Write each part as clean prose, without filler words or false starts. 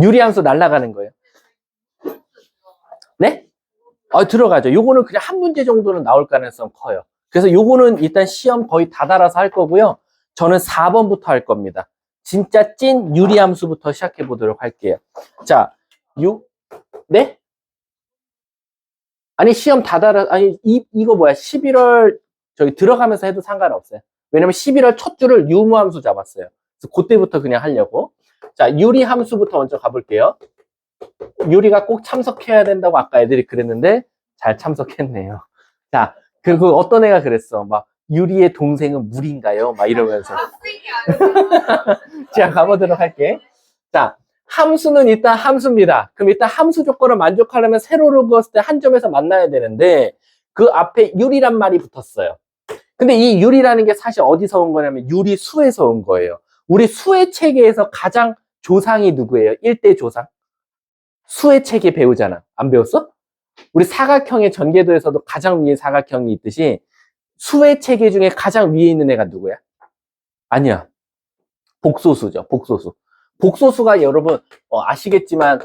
유리함수 날아가는 거예요. 네? 들어가죠. 요거는 그냥 한 문제 정도는 나올 가능성 커요. 그래서 요거는 일단 시험 거의 다 달아서 할 거고요. 저는 4번부터 할 겁니다. 진짜 찐 유리함수부터 시작해 보도록 할게요. 자, 네? 아니, 시험 다 달아, 아니, 이거 뭐야. 11월, 저기 들어가면서 해도 상관없어요. 왜냐면 11월 첫 줄을 유무함수 잡았어요. 그래서 그때부터 그냥 하려고. 자, 유리함수부터 먼저 가볼게요. 유리가 꼭 참석해야 된다고 아까 애들이 그랬는데, 잘 참석했네요. 자, 그 어떤 애가 그랬어. 막, 유리의 동생은 물인가요? 막 이러면서. 자, 가보도록 할게. 자, 함수는 일단 함수입니다. 그럼 일단 함수 조건을 만족하려면 세로로 그었을 때 한 점에서 만나야 되는데 그 앞에 유리란 말이 붙었어요. 근데 이 유리라는 게 사실 어디서 온 거냐면 유리수에서 온 거예요. 우리 수의 체계에서 가장 조상이 누구예요? 1대 조상. 수의 체계 배우잖아. 안 배웠어? 우리 사각형의 전개도에서도 가장 위에 사각형이 있듯이 수의 체계 중에 가장 위에 있는 애가 누구야? 아니야. 복소수죠. 복소수. 복소수가 여러분 아시겠지만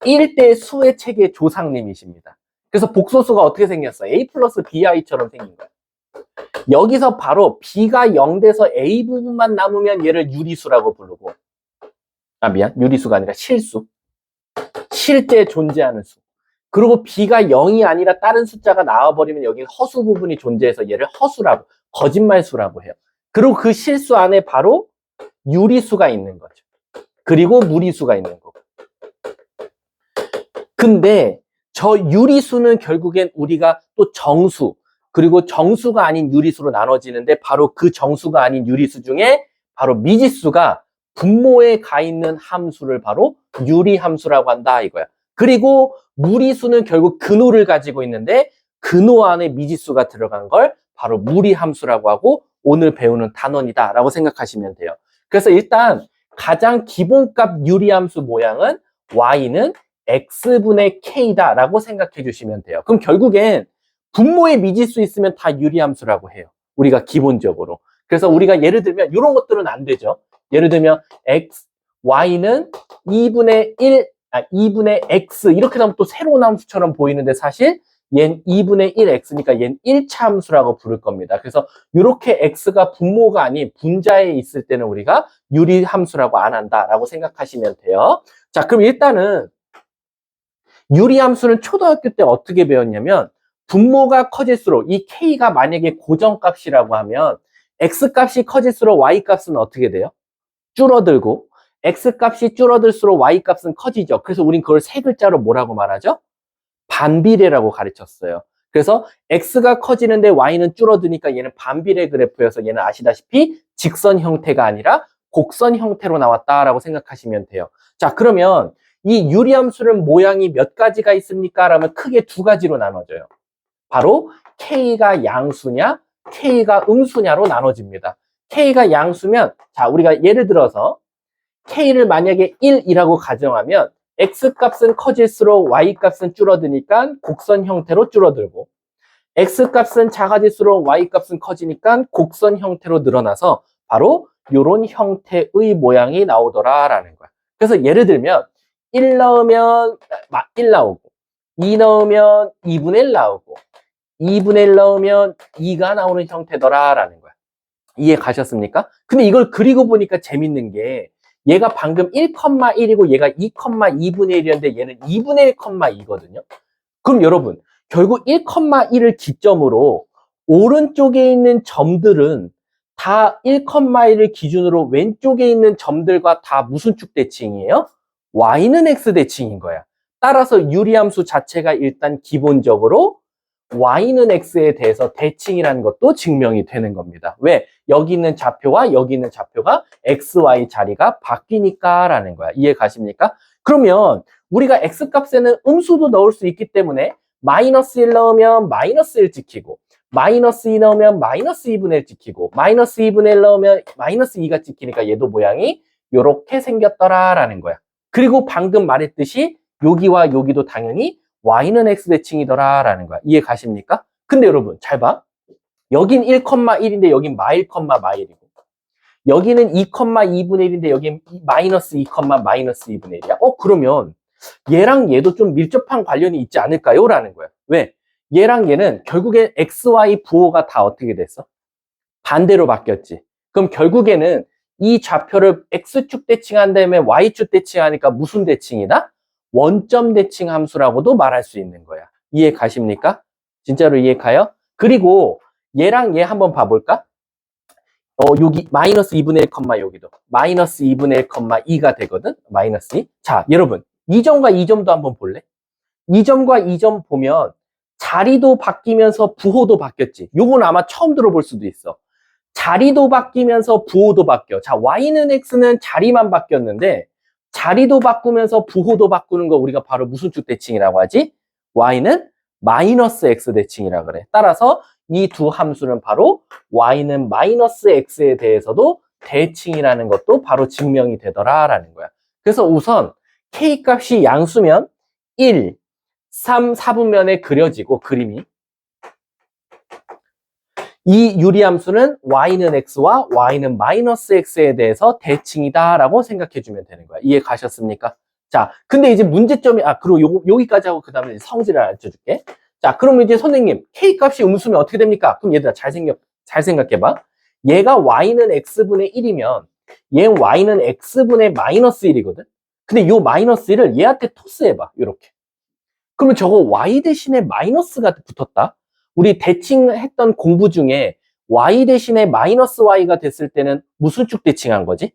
1대 수의 체계 조상님이십니다. 그래서 복소수가 어떻게 생겼어? A 플러스 BI처럼 생긴 거야. 여기서 바로 B가 0돼서 A 부분만 남으면 얘를 유리수라고 부르고 미안. 유리수가 아니라 실수. 실제 존재하는 수. 그리고 B가 0이 아니라 다른 숫자가 나와버리면 여기 허수 부분이 존재해서 얘를 허수라고, 거짓말수라고 해요. 그리고 그 실수 안에 바로 유리수가 있는 거죠. 그리고 무리수가 있는 거고. 근데 저 유리수는 결국엔 우리가 또 정수, 그리고 정수가 아닌 유리수로 나눠지는데 바로 그 정수가 아닌 유리수 중에 바로 미지수가 분모에 가 있는 함수를 바로 유리함수라고 한다 이거야. 그리고 무리수는 결국 근호를 가지고 있는데 근호 안에 미지수가 들어간 걸 바로 무리함수라고 하고 오늘 배우는 단원이다 라고 생각하시면 돼요. 그래서 일단 가장 기본값 유리함수 모양은 y는 x분의 k다 라고 생각해 주시면 돼요. 그럼 결국엔 분모에 미지수 있으면 다 유리함수라고 해요. 우리가 기본적으로. 그래서 우리가 예를 들면 이런 것들은 안 되죠. 예를 들면 y는 2분의 x 이렇게 나오면 또 새로운 함수처럼 보이는데 사실 얘는 2분의 1x니까 얘는 1차 함수라고 부를 겁니다. 그래서 이렇게 x가 분모가 아닌 분자에 있을 때는 우리가 유리함수라고 안 한다라고 생각하시면 돼요. 자, 그럼 일단은 유리함수는 초등학교 때 어떻게 배웠냐면 분모가 커질수록 이 k가 만약에 고정값이라고 하면 x값이 커질수록 y값은 어떻게 돼요? 줄어들고 x값이 줄어들수록 y값은 커지죠. 그래서 우린 그걸 세 글자로 뭐라고 말하죠? 반비례라고 가르쳤어요. 그래서 x가 커지는데 y는 줄어드니까 얘는 반비례 그래프여서 얘는 아시다시피 직선 형태가 아니라 곡선 형태로 나왔다라고 생각하시면 돼요. 자, 그러면 이 유리함수는 모양이 몇 가지가 있습니까? 라면 크게 두 가지로 나눠져요. 바로 k가 양수냐 k가 음수냐로 나눠집니다. k가 양수면 자, 우리가 예를 들어서 k를 만약에 1이라고 가정하면 x값은 커질수록 y값은 줄어드니까 곡선 형태로 줄어들고 x값은 작아질수록 y값은 커지니까 곡선 형태로 늘어나서 바로 이런 형태의 모양이 나오더라라는 거야. 그래서 예를 들면 1 넣으면 1 나오고 2 넣으면 2분의 1 나오고 2분의 1 넣으면 2가 나오는 형태더라라는 거야. 이해 가셨습니까? 근데 이걸 그리고 보니까 재밌는 게 얘가 방금 1,1이고 얘가 2,2분의 1이었는데 얘는 2분의 1,2거든요. 그럼 여러분 결국 1,1을 기점으로 오른쪽에 있는 점들은 다 1,1을 기준으로 왼쪽에 있는 점들과 다 무슨 축 대칭이에요? y는 x 대칭인 거야. 따라서 유리함수 자체가 일단 기본적으로 y는 x에 대해서 대칭이라는 것도 증명이 되는 겁니다. 왜? 여기 있는 좌표와 여기 있는 좌표가 x, y 자리가 바뀌니까 라는 거야. 이해 가십니까? 그러면 우리가 x값에는 음수도 넣을 수 있기 때문에 마이너스 1 넣으면 마이너스 1 찍히고 마이너스 2 넣으면 마이너스 2분의 1 찍히고 마이너스 2분의 1 넣으면 마이너스 2가 찍히니까 얘도 모양이 이렇게 생겼더라라는 거야. 그리고 방금 말했듯이 여기와 여기도 당연히 y는 x 대칭이더라라는 거야. 이해 가십니까? 근데 여러분 잘 봐. 여긴 1,1인데 여긴 마1, 마1이고 여기는 2,2분의 1인데 여기는 마이너스 2, 마이너스 2분의 1이야. 그러면 얘랑 얘도 좀 밀접한 관련이 있지 않을까요? 라는 거야. 왜? 얘랑 얘는 결국에 XY 부호가 다 어떻게 됐어? 반대로 바뀌었지. 그럼 결국에는 이 좌표를 X축 대칭한 다음에 Y축 대칭하니까 무슨 대칭이다? 원점 대칭 함수라고도 말할 수 있는 거야. 이해 가십니까? 진짜로 이해 가요? 그리고 얘랑 얘 한번 봐볼까? 여기 마이너스 2분의 1, 여기도 마이너스 2분의 1, 2가 되거든? 마이너스 2. 자, 여러분, 이 점과 이 점도 한번 볼래? 이 점과 이 점 보면 자리도 바뀌면서 부호도 바뀌었지. 요건 아마 처음 들어볼 수도 있어. 자리도 바뀌면서 부호도 바뀌어. 자, Y는 X는 자리만 바뀌었는데 자리도 바꾸면서 부호도 바꾸는 거 우리가 바로 무슨 축 대칭이라고 하지? Y는 마이너스 X 대칭이라 그래. 따라서 이 두 함수는 바로 Y는 마이너스 X에 대해서도 대칭이라는 것도 바로 증명이 되더라라는 거야. 그래서 우선 K 값이 양수면 1, 3, 4분면에 그려지고 그림이 이 유리함수는 Y는 X와 Y는 마이너스 X에 대해서 대칭이다 라고 생각해 주면 되는 거야. 이해 가셨습니까? 자, 근데 이제 문제점이, 그리고 여기까지 하고 그 다음에 성질을 알려줄게. 자, 그러면 이제 선생님, K 값이 음수면 어떻게 됩니까? 그럼 얘들아, 잘 생각해봐. 얘가 Y는 X분의 1이면 얘 Y는 X분의 마이너스 1이거든? 근데 요 마이너스 1을 얘한테 토스해봐. 요렇게. 그러면 저거 Y 대신에 마이너스가 붙었다? 우리 대칭했던 공부 중에 Y 대신에 마이너스 Y가 됐을 때는 무슨 축 대칭한 거지?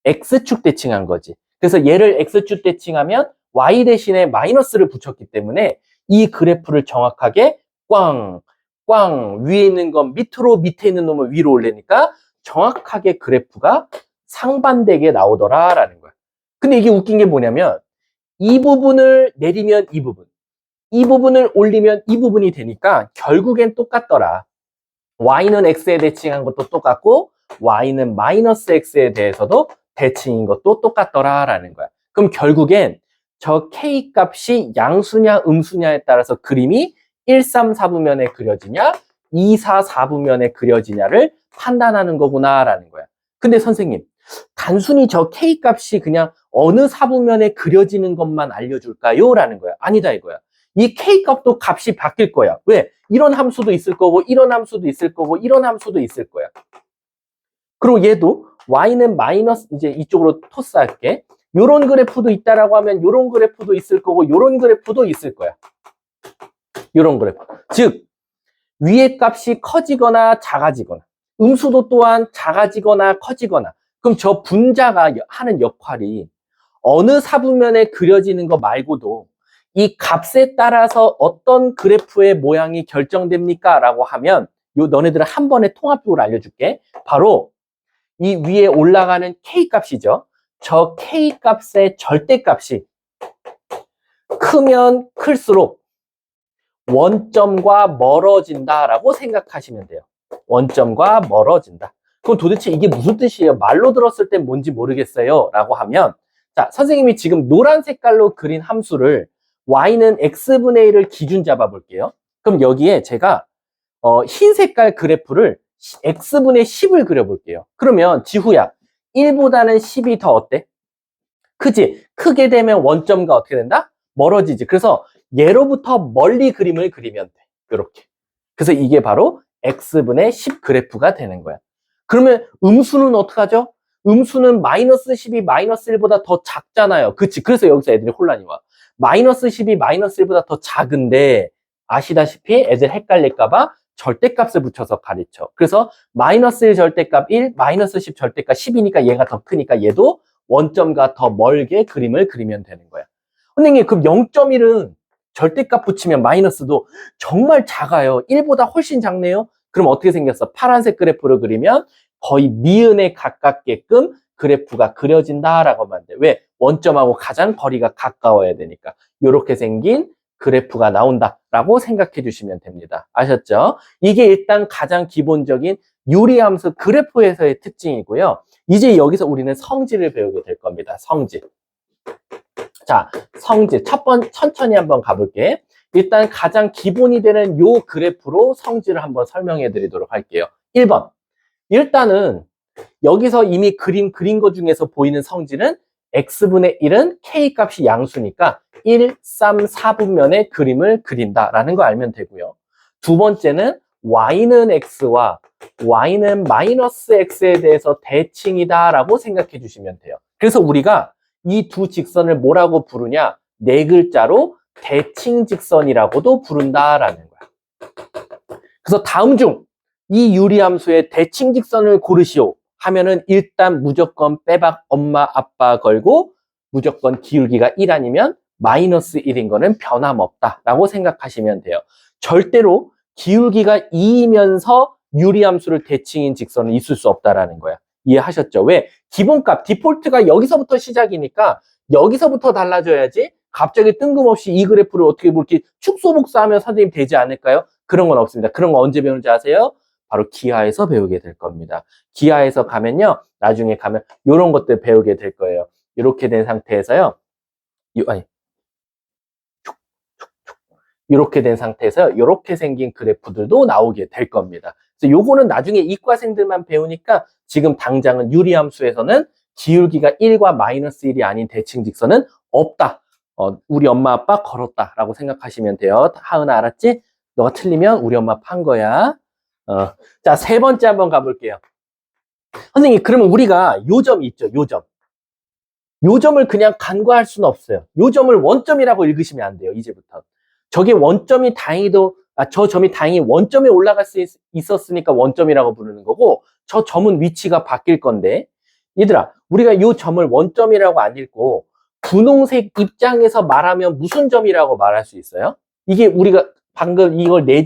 X축 대칭한 거지. 그래서 얘를 X축 대칭하면 Y 대신에 마이너스를 붙였기 때문에 이 그래프를 정확하게 위에 있는 건 밑으로, 밑에 있는 놈을 위로 올리니까 정확하게 그래프가 상반되게 나오더라라는 거야. 근데 이게 웃긴 게 뭐냐면 이 부분을 내리면 이 부분을 올리면 이 부분이 되니까 결국엔 똑같더라. Y는 X에 대칭한 것도 똑같고 Y는 마이너스 X에 대해서도 대칭인 것도 똑같더라라는 거야. 그럼 결국엔 저 K 값이 양수냐 음수냐에 따라서 그림이 1, 3, 4분면에 그려지냐 2, 4, 4분면에 그려지냐를 판단하는 거구나라는 거야. 근데 선생님, 단순히 저 K 값이 그냥 어느 4분면에 그려지는 것만 알려줄까요? 라는 거야. 아니다 이거야. 이 K 값도 값이 바뀔 거야. 왜? 이런 함수도 있을 거고, 이런 함수도 있을 거고, 이런 함수도 있을 거야. 그리고 얘도 Y는 마이너스, 이제 이쪽으로 토스할게. 요런 그래프도 있다라고 하면 요런 그래프도 있을 거고, 요런 그래프도 있을 거야. 요런 그래프. 즉, 위의 값이 커지거나 작아지거나, 음수도 또한 작아지거나 커지거나, 그럼 저 분자가 하는 역할이 어느 사분면에 그려지는 거 말고도 이 값에 따라서 어떤 그래프의 모양이 결정됩니까? 라고 하면 너네들은 한 번에 통합적으로 알려줄게. 바로 이 위에 올라가는 K 값이죠. 저 K 값의 절대값이 크면 클수록 원점과 멀어진다라고 생각하시면 돼요. 원점과 멀어진다. 그럼 도대체 이게 무슨 뜻이에요? 말로 들었을 땐 뭔지 모르겠어요. 라고 하면, 자, 선생님이 지금 노란 색깔로 그린 함수를 Y는 X분의 1을 기준 잡아 볼게요. 그럼 여기에 제가 흰 색깔 그래프를 X분의 10을 그려볼게요. 그러면 지후야, 1보다는 10이 더 어때? 크지? 크게 되면 원점과 어떻게 된다? 멀어지지. 그래서 얘로부터 멀리 그림을 그리면 돼. 이렇게. 그래서 이게 바로 X분의 10 그래프가 되는 거야. 그러면 음수는 어떡하죠? 음수는 마이너스 10이 마이너스 1보다 더 작잖아요. 그치? 그래서 여기서 애들이 혼란이 와. 마이너스 10이 마이너스 1보다 더 작은데 아시다시피 애들 헷갈릴까봐 절대값을 붙여서 가르쳐. 그래서 마이너스 1 절대값 1, 마이너스 10 절대값 10이니까 얘가 더 크니까 얘도 원점과 더 멀게 그림을 그리면 되는 거야. 선생님, 그럼 0.1은 절대값 붙이면 마이너스도 정말 작아요. 1보다 훨씬 작네요. 그럼 어떻게 생겼어? 파란색 그래프를 그리면 거의 니은에 가깝게끔 그래프가 그려진다라고 하면 돼. 왜? 원점하고 가장 거리가 가까워야 되니까. 이렇게 생긴 그래프가 나온다라고 생각해 주시면 됩니다. 아셨죠? 이게 일단 가장 기본적인 유리함수 그래프에서의 특징이고요. 이제 여기서 우리는 성질을 배우게 될 겁니다. 성질. 자, 성질. 천천히 한번 가볼게. 일단 가장 기본이 되는 요 그래프로 성질을 한번 설명해 드리도록 할게요. 1번. 일단은 여기서 이미 그림 그린 거 중에서 보이는 성질은 x분의 1은 k 값이 양수니까 1, 3, 4분면의 그림을 그린다라는 거 알면 되고요. 두 번째는 y는 x와 y는 마이너스 x에 대해서 대칭이다라고 생각해 주시면 돼요. 그래서 우리가 이 두 직선을 뭐라고 부르냐? 네 글자로 대칭직선이라고도 부른다라는 거야. 그래서 다음 중 이 유리함수의 대칭직선을 고르시오 하면은 일단 무조건 빼박 엄마 아빠 걸고 무조건 기울기가 1 아니면 마이너스 1인 거는 변함없다라고 생각하시면 돼요. 절대로 기울기가 2이면서 유리함수를 대칭인 직선은 있을 수 없다라는 거야. 이해하셨죠? 왜? 기본값, 디폴트가 여기서부터 시작이니까 여기서부터 달라져야지 갑자기 뜬금없이 이 그래프를 어떻게 이렇게 축소복사하면 선생님 되지 않을까요? 그런 건 없습니다. 그런 거 언제 배우는지 아세요? 바로 기하에서 배우게 될 겁니다. 기하에서 가면요, 나중에 가면 이런 것들 배우게 될 거예요. 이렇게 된 상태에서요, 이렇게 된 상태에서 이렇게 생긴 그래프들도 나오게 될 겁니다. 그래서 요거는 나중에 이과생들만 배우니까 지금 당장은 유리함수에서는 기울기가 1과 마이너스 1이 아닌 대칭직선은 없다. 우리 엄마 아빠 걸었다라고 생각하시면 돼요. 하은아 알았지? 너가 틀리면 우리 엄마 판 거야. 자, 세 번째 한번 가볼게요. 선생님, 그러면 우리가 요점이 있죠, 요점. 요점을 그냥 간과할 수는 없어요. 요점을 원점이라고 읽으시면 안 돼요, 이제부터. 저게 원점이 다행히도, 저 점이 다행히 원점에 올라갈 수 있었으니까 원점이라고 부르는 거고, 저 점은 위치가 바뀔 건데, 얘들아, 우리가 요 점을 원점이라고 안 읽고, 분홍색 입장에서 말하면 무슨 점이라고 말할 수 있어요? 이게 우리가 방금 이걸 네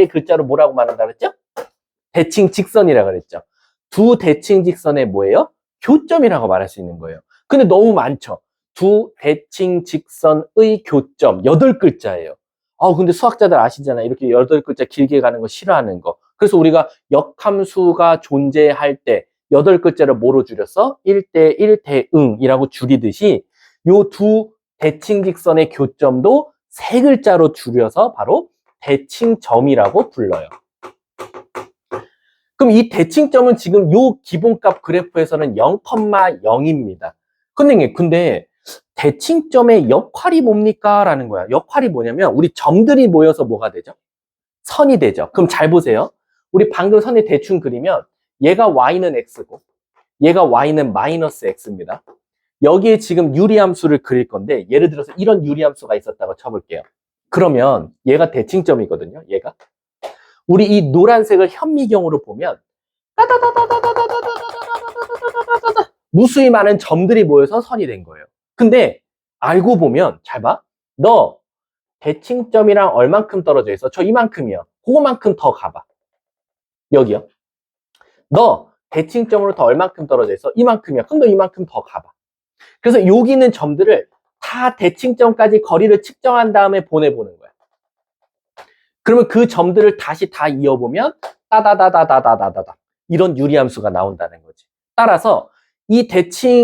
글자로 뭐라고 말한다 그랬죠? 대칭 직선이라고 그랬죠. 두 대칭 직선의 뭐예요? 교점이라고 말할 수 있는 거예요. 근데 너무 많죠. 두 대칭 직선의 교점 8글자예요. 근데 수학자들 아시잖아요. 이렇게 8글자 길게 가는 거 싫어하는 거. 그래서 우리가 역함수가 존재할 때 8글자를 뭐로 줄였어? 1대 1대응이라고 줄이듯이 요 두 대칭 직선의 교점도 3글자로 줄여서 바로 대칭점이라고 불러요. 그럼 이 대칭점은 지금 요 기본값 그래프에서는 0,0입니다. 근데 대칭점의 역할이 뭡니까? 라는 거야. 역할이 뭐냐면 우리 점들이 모여서 뭐가 되죠? 선이 되죠. 그럼 잘 보세요. 우리 방금 선에 대충 그리면 얘가 y는 x고 얘가 y는 마이너스 x입니다. 여기에 지금 유리함수를 그릴 건데 예를 들어서 이런 유리함수가 있었다고 쳐볼게요. 그러면 얘가 대칭점이거든요. 얘가. 우리 이 노란색을 현미경으로 보면 무수히 많은 점들이 모여서 선이 된 거예요. 근데 알고 보면 잘 봐. 너 대칭점이랑 얼만큼 떨어져 있어? 저 이만큼이요. 그거만큼 더 가봐. 여기요. 너 대칭점으로 더 얼만큼 떨어져 있어? 이만큼이야. 그럼 너 이만큼 더 가봐. 그래서 여기 있는 점들을 다 대칭점까지 거리를 측정한 다음에 보내보는 거야. 그러면 그 점들을 다시 다 이어보면 따다다다다다다다 이런 유리함수가 나온다는 거지. 따라서 이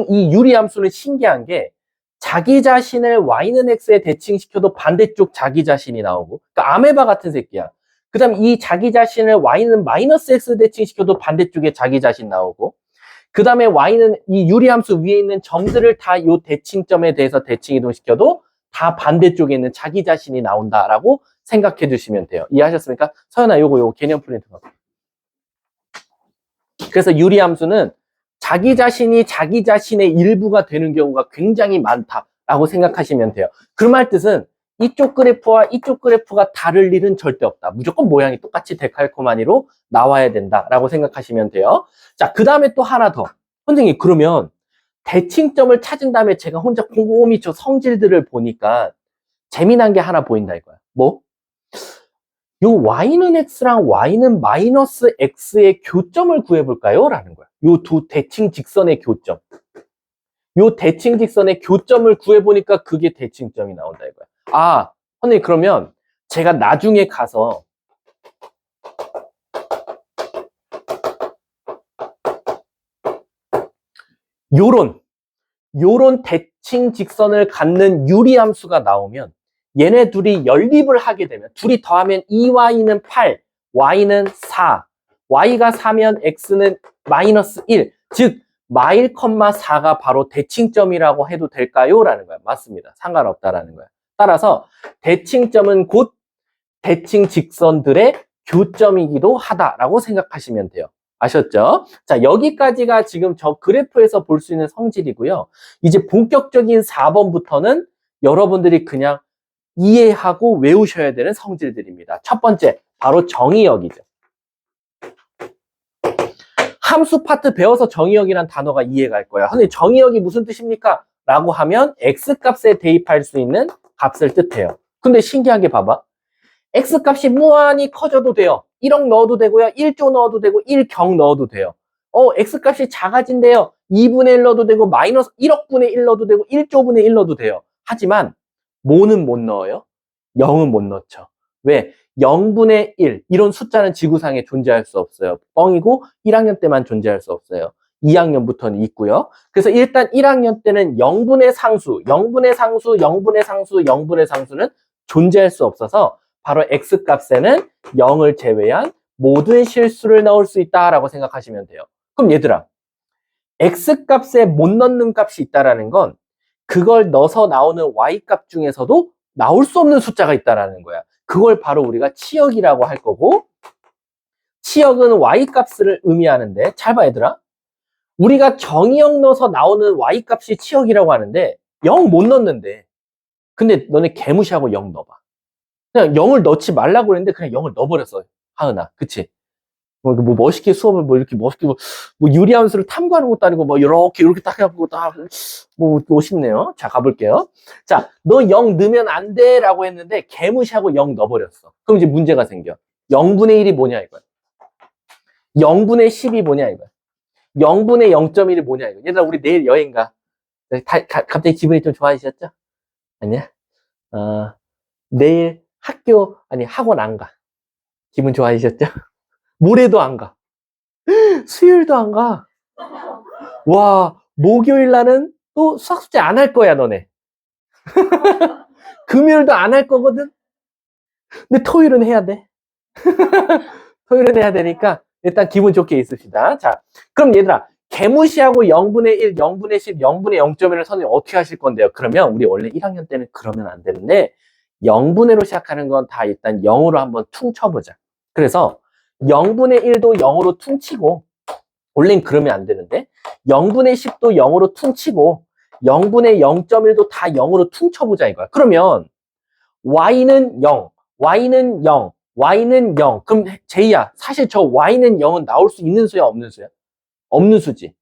유리함수는 신기한 게 자기 자신을 y는 x에 대칭시켜도 반대쪽 자기 자신이 나오고, 그러니까 아메바 같은 새끼야. 그 다음 이 자기 자신을 y는 마이너스 x 대칭시켜도 반대쪽에 자기 자신 나오고, 그 다음에 y는 이 유리함수 위에 있는 점들을 다 이 대칭점에 대해서 대칭 이동시켜도 다 반대쪽에 있는 자기 자신이 나온다라고 생각해 주시면 돼요. 이해하셨습니까? 서연아, 요거 개념 프린트 봐. 그래서 유리함수는 자기 자신이 자기 자신의 일부가 되는 경우가 굉장히 많다라고 생각하시면 돼요. 그 말 뜻은 이쪽 그래프와 이쪽 그래프가 다를 일은 절대 없다. 무조건 모양이 똑같이 데칼코마니로 나와야 된다라고 생각하시면 돼요. 자, 그 다음에 또 하나 더. 선생님, 그러면 대칭점을 찾은 다음에 제가 혼자 곰곰이 저 성질들을 보니까 재미난 게 하나 보인다 이거야. 뭐? 요 y는 x랑 y는 마이너스 x의 교점을 구해볼까요? 라는 거야. 요 두 대칭 직선의 교점. 요 대칭 직선의 교점을 구해보니까 그게 대칭점이 나온다 이거야. 선생님, 그러면 제가 나중에 가서 요런 대칭 직선을 갖는 유리함수가 나오면 얘네 둘이 연립을 하게 되면 둘이 더하면 2y는 8, y는 4, y가 4면 x는 마이너스 1. 즉 마일, 4가 바로 대칭점이라고 해도 될까요? 라는 거야. 맞습니다. 상관없다라는 거야. 따라서 대칭점은 곧 대칭 직선들의 교점이기도 하다라고 생각하시면 돼요. 아셨죠? 자, 여기까지가 지금 저 그래프에서 볼 수 있는 성질이고요. 이제 본격적인 4번부터는 여러분들이 그냥 이해하고 외우셔야 되는 성질들입니다. 첫 번째, 바로 정의역이죠. 함수 파트 배워서 정의역이란 단어가 이해가 갈 거야. 선생님, 정의역이 무슨 뜻입니까? 라고 하면 x값에 대입할 수 있는 값을 뜻해요. 근데 신기하게 봐봐. x값이 무한히 커져도 돼요. 1억 넣어도 되고요. 1조 넣어도 되고 1경 넣어도 돼요. x값이 작아진대요. 2분의 1 넣어도 되고 마이너스 1억분의 1 넣어도 되고 1조분의 1 넣어도 돼요. 하지만 뭐는 못 넣어요? 0은 못 넣죠. 왜? 0분의 1 이런 숫자는 지구상에 존재할 수 없어요. 뻥이고 1학년 때만 존재할 수 없어요. 2학년부터는 있고요. 그래서 일단 1학년 때는 0분의 상수, 0분의 상수, 0분의 상수, 0분의 상수는 존재할 수 없어서 바로 x값에는 0을 제외한 모든 실수를 넣을 수 있다라고 생각하시면 돼요. 그럼 얘들아, x값에 못 넣는 값이 있다라는 건 그걸 넣어서 나오는 y값 중에서도 나올 수 없는 숫자가 있다라는 거야. 그걸 바로 우리가 치역이라고 할 거고, 치역은 y값을 의미하는데, 잘 봐 얘들아. 우리가 정의역 넣어서 나오는 y값이 치역이라고 하는데 0 못 넣는데, 근데 너네 개무시하고 0 넣어봐. 그냥 0을 넣지 말라고 그랬는데 그냥 0을 넣어버렸어. 하은아, 그치? 뭐 멋있게 수업을 뭐 이렇게 멋있게 뭐 유리함수를 탐구하는 것도 아니고 뭐 이렇게 딱 해갖고 딱 뭐 멋있네요. 자, 가볼게요. 자, 너 0 넣으면 안 돼라고 했는데 개무시하고 0 넣어버렸어. 그럼 이제 문제가 생겨. 0분의 1이 뭐냐 이거야. 0분의 10이 뭐냐 이거야. 0분의 0.1이 뭐냐 이거야. 얘들아, 우리 내일 여행 가. 갑자기 기분이 좀 좋아지셨죠? 아니야? 내일 학원 안 가. 기분 좋아지셨죠? 모레도 안 가. 수요일도 안 가. 와, 목요일 날은 또 수학 숙제 안 할 거야, 너네. 금요일도 안 할 거거든? 근데 토요일은 해야 돼. 토요일은 해야 되니까 일단 기분 좋게 있읍시다. 자, 그럼 얘들아, 개무시하고 0분의 1, 0분의 10, 0분의 0.1을 선생님 어떻게 하실 건데요? 그러면 우리 원래 1학년 때는 그러면 안 되는데 0분의로 시작하는 건 다 일단 0으로 한번 퉁쳐보자. 그래서 0분의 1도 0으로 퉁치고, 원래는 그러면 안 되는데 0분의 10도 0으로 퉁치고 0분의 0.1도 다 0으로 퉁쳐보자 이거야. 그러면 y는 0, y는 0, y는 0. 그럼 제이야, 사실 저 y는 0은 나올 수 있는 수야, 없는 수야? 없는 수지.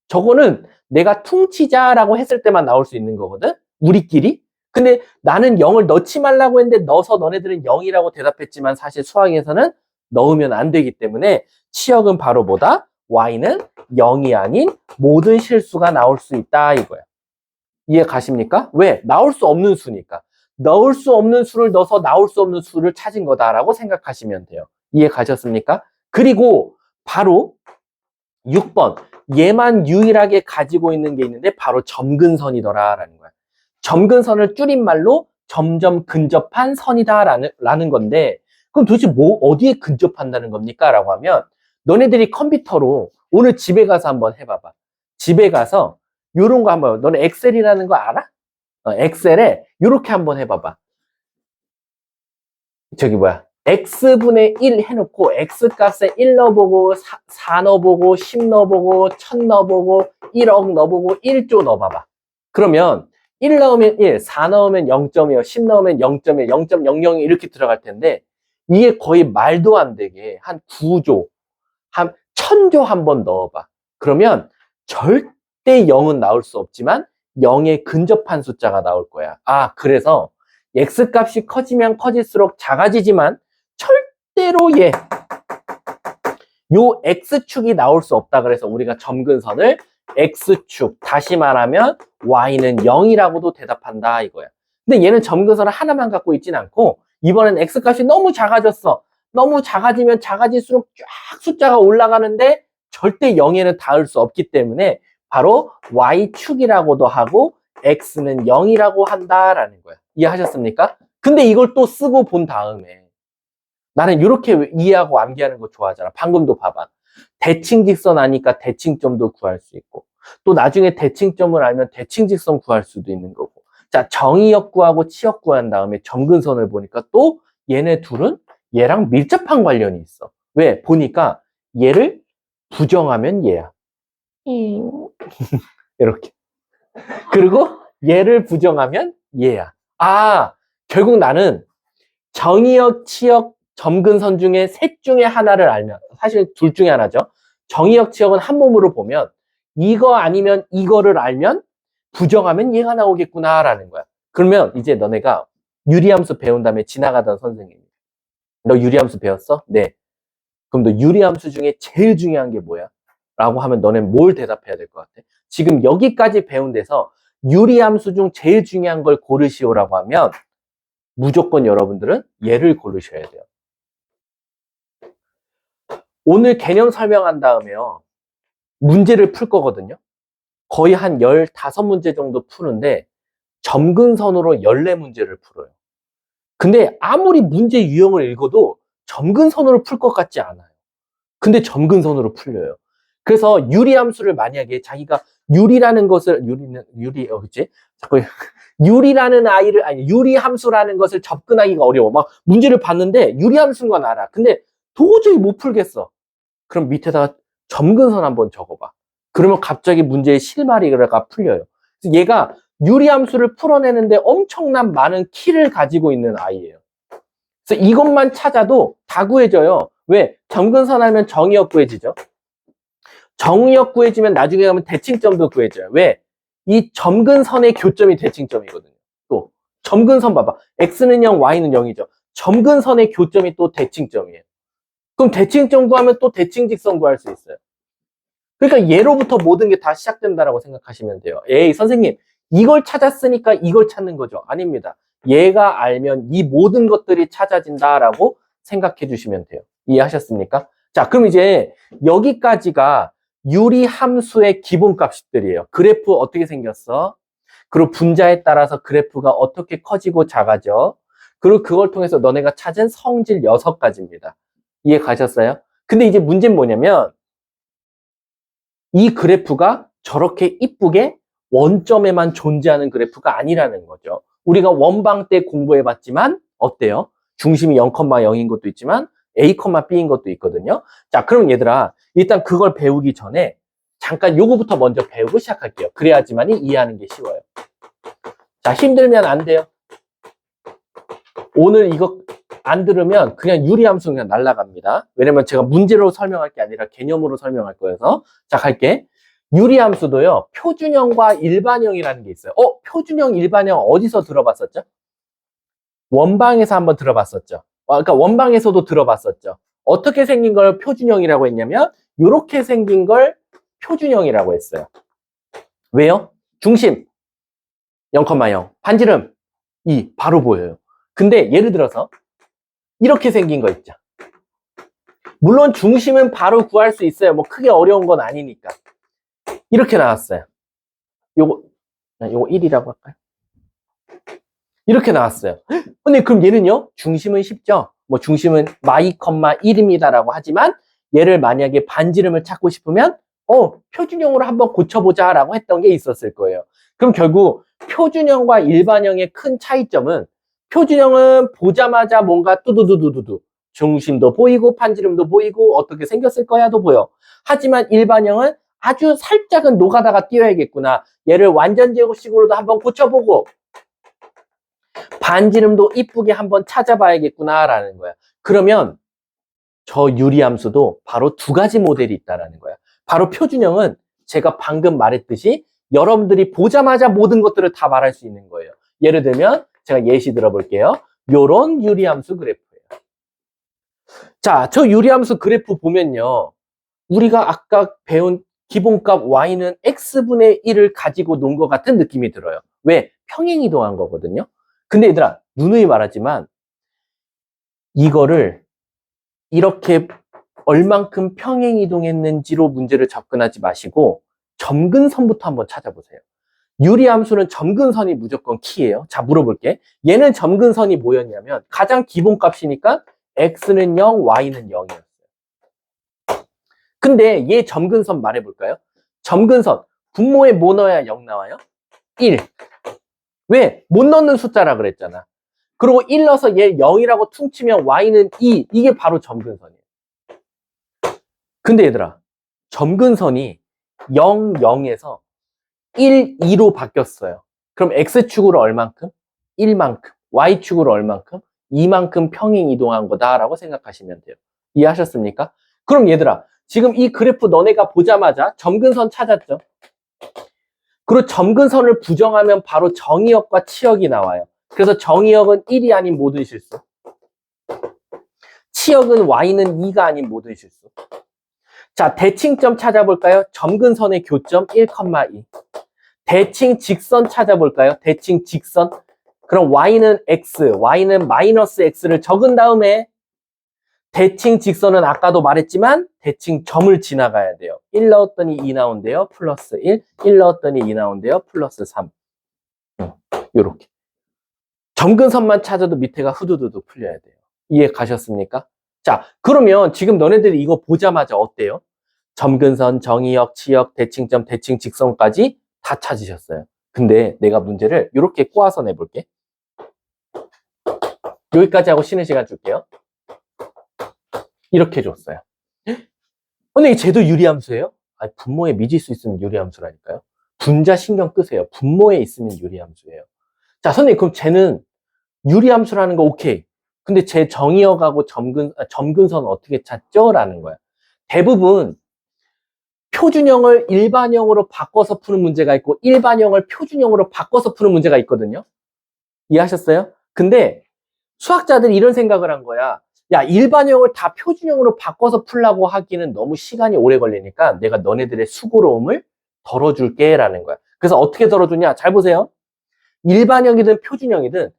저거는 내가 퉁치자라고 했을 때만 나올 수 있는 거거든? 우리끼리? 근데 나는 0을 넣지 말라고 했는데 넣어서 너네들은 0이라고 대답했지만 사실 수학에서는 넣으면 안 되기 때문에 치역은 바로 뭐다? y는 0이 아닌 모든 실수가 나올 수 있다 이거야. 이해 가십니까? 왜? 나올 수 없는 수니까. 넣을 수 없는 수를 넣어서 나올 수 없는 수를 찾은 거다라고 생각하시면 돼요. 이해 가셨습니까? 그리고 바로 6번. 얘만 유일하게 가지고 있는 게 있는데 바로 점근선이더라라는 거야. 점근선을 줄임말로 점점 근접한 선이다라는 건데, 그럼 도대체 어디에 근접한다는 겁니까? 라고 하면 너네들이 컴퓨터로 오늘 집에 가서 한번 해봐봐. 집에 가서 요런 거 한번, 너네 엑셀이라는 거 알아? 엑셀에 요렇게 한번 해봐봐. 저기 뭐야, x분의 1 해놓고 x값에 1 넣어보고 4 넣어보고 10 넣어보고 1000 넣어보고 1억 넣어보고 1조 넣어봐봐. 그러면 1 넣으면 1, 4 넣으면 0.2, 10 넣으면 0.1, 0.00 이렇게 들어갈 텐데 이게 거의 말도 안 되게 한 9조, 한 1000조 한번 넣어봐. 그러면 절대 0은 나올 수 없지만 0에 근접한 숫자가 나올 거야. 그래서 x값이 커지면 커질수록 작아지지만 절대로 요 x축이 나올 수 없다. 그래서 우리가 점근선을 x축, 다시 말하면 y는 0이라고도 대답한다 이거야. 근데 얘는 점근선을 하나만 갖고 있진 않고 이번엔 x값이 너무 작아졌어. 너무 작아지면 작아질수록 쫙 숫자가 올라가는데 절대 0에는 닿을 수 없기 때문에 바로 y축이라고도 하고 x는 0이라고 한다라는 거야. 이해하셨습니까? 근데 이걸 또 쓰고 본 다음에 나는 이렇게 이해하고 암기하는 거 좋아하잖아. 방금도 봐봐. 대칭직선 아니까 대칭점도 구할 수 있고, 또 나중에 대칭점을 알면 대칭직선 구할 수도 있는 거고. 자, 정의역 구하고 치역 구한 다음에 점근선을 보니까 또 얘네 둘은 얘랑 밀접한 관련이 있어. 왜? 보니까 얘를 부정하면 얘야. 이렇게. 그리고 얘를 부정하면 얘야. 아, 결국 나는 정의역, 치역, 점근선 중에 셋 중에 하나를 알면, 사실 둘 중에 하나죠. 정의역, 치역은 한 몸으로 보면 이거 아니면 이거를 알면 부정하면 얘가 나오겠구나라는 거야. 그러면 이제 너네가 유리함수 배운 다음에 지나가던 선생님이 너 유리함수 배웠어? 네. 그럼 너 유리함수 중에 제일 중요한 게 뭐야? 라고 하면 너는 뭘 대답해야 될 것 같아? 지금 여기까지 배운 데서 유리함수 중 제일 중요한 걸 고르시오라고 하면 무조건 여러분들은 얘를 고르셔야 돼요. 오늘 개념 설명한 다음에요. 문제를 풀 거거든요. 거의 한 15문제 정도 푸는데 점근선으로 14문제를 풀어요. 근데 아무리 문제 유형을 읽어도 점근선으로 풀 것 같지 않아요. 근데 점근선으로 풀려요. 그래서 유리함수를 만약에 자기가 유리라는 것을 그치? 자꾸 유리라는 아이를 아니 유리함수라는 것을 접근하기가 어려워. 막 문제를 봤는데 유리함수인 건 알아. 근데 도저히 못 풀겠어. 그럼 밑에다가 점근선 한번 적어봐. 그러면 갑자기 문제의 실마리가 풀려요. 그래서 얘가 유리함수를 풀어내는데 엄청난 많은 키를 가지고 있는 아이예요. 그래서 이것만 찾아도 다 구해져요. 왜? 점근선 하면 정의역 구해지죠. 정의역 구해지면 나중에 가면 대칭점도 구해져요. 왜? 이 점근선의 교점이 대칭점이거든요. 또 점근선 봐봐. x는 0, y는 0이죠. 점근선의 교점이 또 대칭점이에요. 그럼 대칭점 구하면 또 대칭직선 구할 수 있어요. 그러니까 얘로부터 모든 게 다 시작된다라고 생각하시면 돼요. 에이, 선생님, 이걸 찾았으니까 이걸 찾는 거죠. 아닙니다. 얘가 알면 이 모든 것들이 찾아진다라고 생각해 주시면 돼요. 이해하셨습니까? 자, 그럼 이제 여기까지가 유리함수의 기본값들이에요. 그래프 어떻게 생겼어? 그리고 분자에 따라서 그래프가 어떻게 커지고 작아져? 그리고 그걸 통해서 너네가 찾은 성질 6가지입니다. 이해 가셨어요? 근데 이제 문제는 뭐냐면 이 그래프가 저렇게 이쁘게 원점에만 존재하는 그래프가 아니라는 거죠. 우리가 원방 때 공부해봤지만 어때요? 중심이 0,0인 것도 있지만 A, B인 것도 있거든요. 자, 그럼 얘들아 일단 그걸 배우기 전에 잠깐 요거부터 먼저 배우고 시작할게요. 그래야지만이 이해하는 게 쉬워요. 자, 힘들면 안 돼요. 오늘 이거 안 들으면 그냥 유리함수 그냥 날아갑니다. 왜냐면 제가 문제로 설명할 게 아니라 개념으로 설명할 거여서. 자, 갈게. 유리함수도요, 표준형과 일반형이라는 게 있어요. 표준형, 일반형 어디서 들어봤었죠? 원방에서 한번 들어봤었죠. 그러니까 원방에서도 들어봤었죠. 어떻게 생긴 걸 표준형이라고 했냐면, 이렇게 생긴 걸 표준형이라고 했어요. 왜요? 중심 0,0, 반지름 2, 바로 보여요. 근데 예를 들어서 이렇게 생긴 거 있죠. 물론 중심은 바로 구할 수 있어요. 뭐 크게 어려운 건 아니니까. 이렇게 나왔어요. 요거 1이라고 할까요? 이렇게 나왔어요. 근데 그럼 얘는요? 중심은 쉽죠? 뭐 중심은 y,1입니다라고 하지만 얘를 만약에 반지름을 찾고 싶으면 표준형으로 한번 고쳐보자라고 했던 게 있었을 거예요. 그럼 결국 표준형과 일반형의 큰 차이점은 표준형은 보자마자 뭔가 뚜두두두두두 중심도 보이고 반지름도 보이고 어떻게 생겼을 거야도 보여. 하지만 일반형은 아주 살짝은 노가다가 띄어야겠구나. 얘를 완전 제곱식으로도 한번 고쳐보고 반지름도 이쁘게 한번 찾아봐야겠구나라는 거야. 그러면 저 유리함수도 바로 2가지 모델이 있다라는 거야. 바로 표준형은 제가 방금 말했듯이 여러분들이 보자마자 모든 것들을 다 말할 수 있는 거예요. 예를 들면 제가 예시 들어볼게요. 요런 유리함수 그래프예요. 자, 저 유리함수 그래프 보면요. 우리가 아까 배운 기본값 y는 x분의 1을 가지고 논 것 같은 느낌이 들어요. 왜? 평행이동한 거거든요. 근데 얘들아, 누누이 말하지만 이거를 이렇게 얼만큼 평행이동했는지로 문제를 접근하지 마시고 점근선부터 한번 찾아보세요. 유리함수는 점근선이 무조건 키예요. 자, 물어볼게. 얘는 점근선이 뭐였냐면 가장 기본값이니까 x는 0, y는 0이었어요. 근데 얘 점근선 말해볼까요? 점근선 분모에 뭐 넣어야 0 나와요? 1. 왜? 못 넣는 숫자라 그랬잖아. 그리고 1 넣어서 얘 0이라고 퉁치면 y는 2. 이게 바로 점근선이에요. 근데 얘들아, 점근선이 0, 0에서 1, 2로 바뀌었어요. 그럼 x축으로 얼만큼? 1만큼. y축으로 얼만큼? 2만큼 평행 이동한 거다라고 생각하시면 돼요. 이해하셨습니까? 그럼 얘들아, 지금 이 그래프 너네가 보자마자 점근선 찾았죠? 그리고 점근선을 부정하면 바로 정의역과 치역이 나와요. 그래서 정의역은 1이 아닌 모든 실수. 치역은 y는 2가 아닌 모든 실수. 자, 대칭점 찾아볼까요? 점근선의 교점 1,2. 대칭 직선 찾아볼까요? 대칭 직선. 그럼 y는 x, y는 마이너스 x를 적은 다음에 대칭 직선은 아까도 말했지만 대칭 점을 지나가야 돼요. 1 넣었더니 2 나온대요. 플러스 1. 1 넣었더니 2 나온대요. 플러스 3. 요렇게. 점근선만 찾아도 밑에가 후두두두 풀려야 돼요. 이해 가셨습니까? 자, 그러면 지금 너네들이 이거 보자마자 어때요? 점근선, 정의역, 치역, 대칭점, 대칭 직선까지 다 찾으셨어요. 근데 내가 문제를 이렇게 꼬아서 내볼게. 여기까지 하고 쉬는 시간 줄게요. 이렇게 줬어요. 근데 쟤도 유리함수예요? 아니, 분모에 미지수 있으면 유리함수라니까요. 분자 신경 끄세요. 분모에 있으면 유리함수예요. 자, 선생님, 그럼 쟤는 유리함수라는 거 오케이. 근데 쟤 정의역하고 점근선은 어떻게 찾죠? 라는 거야. 대부분 표준형을 일반형으로 바꿔서 푸는 문제가 있고 일반형을 표준형으로 바꿔서 푸는 문제가 있거든요. 이해하셨어요? 근데 수학자들이 이런 생각을 한 거야. 야, 일반형을 다 표준형으로 바꿔서 풀라고 하기는 너무 시간이 오래 걸리니까 내가 너네들의 수고로움을 덜어줄게 라는 거야. 그래서 어떻게 덜어주냐? 잘 보세요. 일반형이든 표준형이든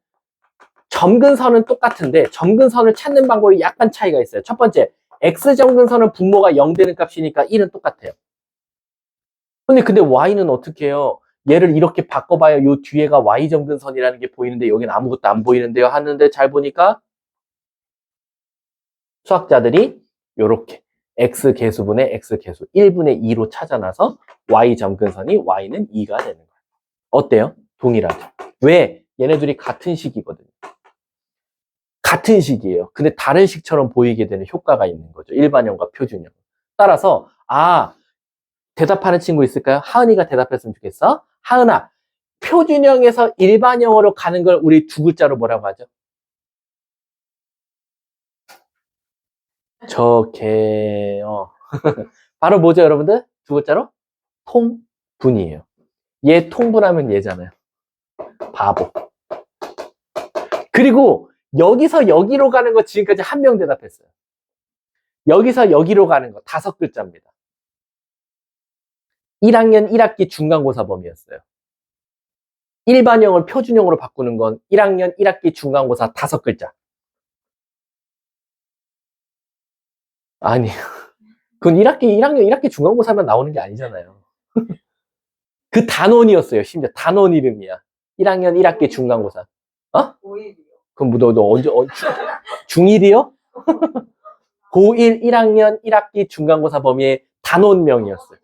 점근선은 똑같은데 점근선을 찾는 방법이 약간 차이가 있어요. 첫 번째, x점근선은 분모가 0 되는 값이니까 1은 똑같아요. 근데 y는 어떻게 해요? 얘를 이렇게 바꿔봐요. 요 뒤에가 y점근선이라는 게 보이는데 여기는 아무것도 안 보이는데요 하는데 잘 보니까 수학자들이 요렇게 x개수분의 x개수 1분의 2로 찾아놔서 y점근선이 y는 2가 되는 거예요. 어때요? 동일하죠. 왜? 얘네들이 같은 식이거든요. 같은 식이에요. 근데 다른 식처럼 보이게 되는 효과가 있는 거죠. 일반형과 표준형. 따라서 대답하는 친구 있을까요? 하은이가 대답했으면 좋겠어. 하은아, 표준형에서 일반형으로 가는 걸 우리 두 글자로 뭐라고 하죠? 바로 뭐죠, 여러분들? 두 글자로? 통분이에요. 얘 통분하면 얘잖아요. 바보. 그리고 여기서 여기로 가는 거 지금까지 한 명 대답했어요. 여기서 여기로 가는 거 5글자입니다. 1학년 1학기 중간고사 범위였어요. 일반형을 표준형으로 바꾸는 건 1학년 1학기 중간고사 5글자. 아니에요. 그건 1학년 1학기 중간고사만 나오는 게 아니잖아요. 그 단원이었어요. 심지어 단원 이름이야. 1학년 1학기 중간고사. 어? 그럼 너 언제, 중1이요? 고1 1학년 1학기 중간고사 범위의 단원명이었어요.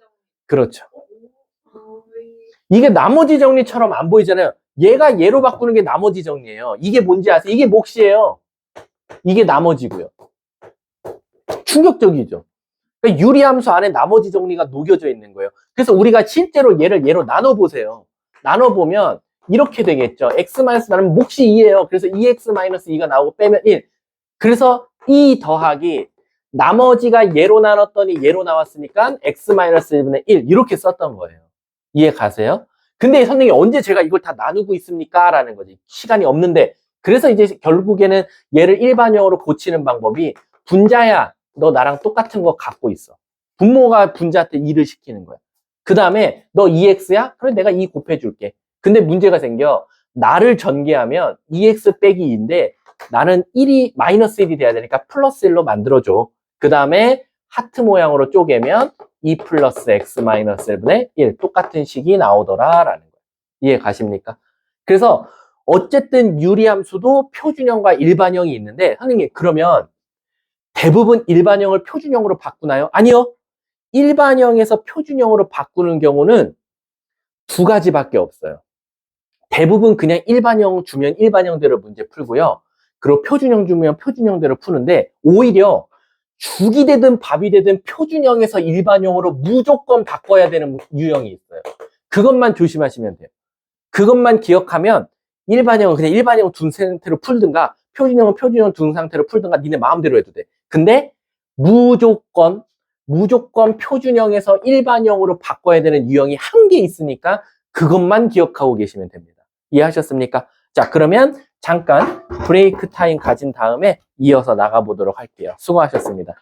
그렇죠. 이게 나머지 정리처럼 안 보이잖아요. 얘가 얘로 바꾸는 게 나머지 정리예요. 이게 뭔지 아세요? 이게 몫이에요. 이게 나머지고요. 충격적이죠. 그러니까 유리함수 안에 나머지 정리가 녹여져 있는 거예요. 그래서 우리가 실제로 얘를 얘로 나눠보세요. 나눠보면 이렇게 되겠죠. x-나는 몫이 2예요. 그래서 2x-2가 나오고 빼면 1. 그래서 2 더하기 나머지가 얘로 나눴더니 얘로 나왔으니까 x-1분의 1 이렇게 썼던 거예요. 이해 가세요? 근데 선생님 언제 제가 이걸 다 나누고 있습니까? 라는 거지. 시간이 없는데. 그래서 이제 결국에는 얘를 일반형으로 고치는 방법이 분자야. 너 나랑 똑같은 거 갖고 있어. 분모가 분자한테 2를 시키는 거야. 그 다음에 너 2x야? 그래 내가 2 곱해줄게. 근데 문제가 생겨. 나를 전개하면 2x 빼기 2인데 나는 1이 마이너스 1이 돼야 되니까 플러스 1로 만들어줘. 그 다음에 하트 모양으로 쪼개면 2 플러스 x 마이너스 1분의 1 똑같은 식이 나오더라라는 거예요. 이해 가십니까? 그래서 어쨌든 유리함수도 표준형과 일반형이 있는데 선생님 그러면 대부분 일반형을 표준형으로 바꾸나요? 아니요. 일반형에서 표준형으로 바꾸는 경우는 두 가지밖에 없어요. 대부분 그냥 일반형 주면 일반형대로 문제 풀고요. 그리고 표준형 주면 표준형대로 푸는데 오히려 죽이 되든 밥이 되든 표준형에서 일반형으로 무조건 바꿔야 되는 유형이 있어요. 그것만 조심하시면 돼요. 그것만 기억하면 일반형은 그냥 일반형 둔 상태로 풀든가 표준형은 표준형 둔 상태로 풀든가 니네 마음대로 해도 돼. 근데 무조건 표준형에서 일반형으로 바꿔야 되는 유형이 한 개 있으니까 그것만 기억하고 계시면 됩니다. 이해하셨습니까? 자, 그러면 잠깐 브레이크 타임 가진 다음에 이어서 나가보도록 할게요. 수고하셨습니다.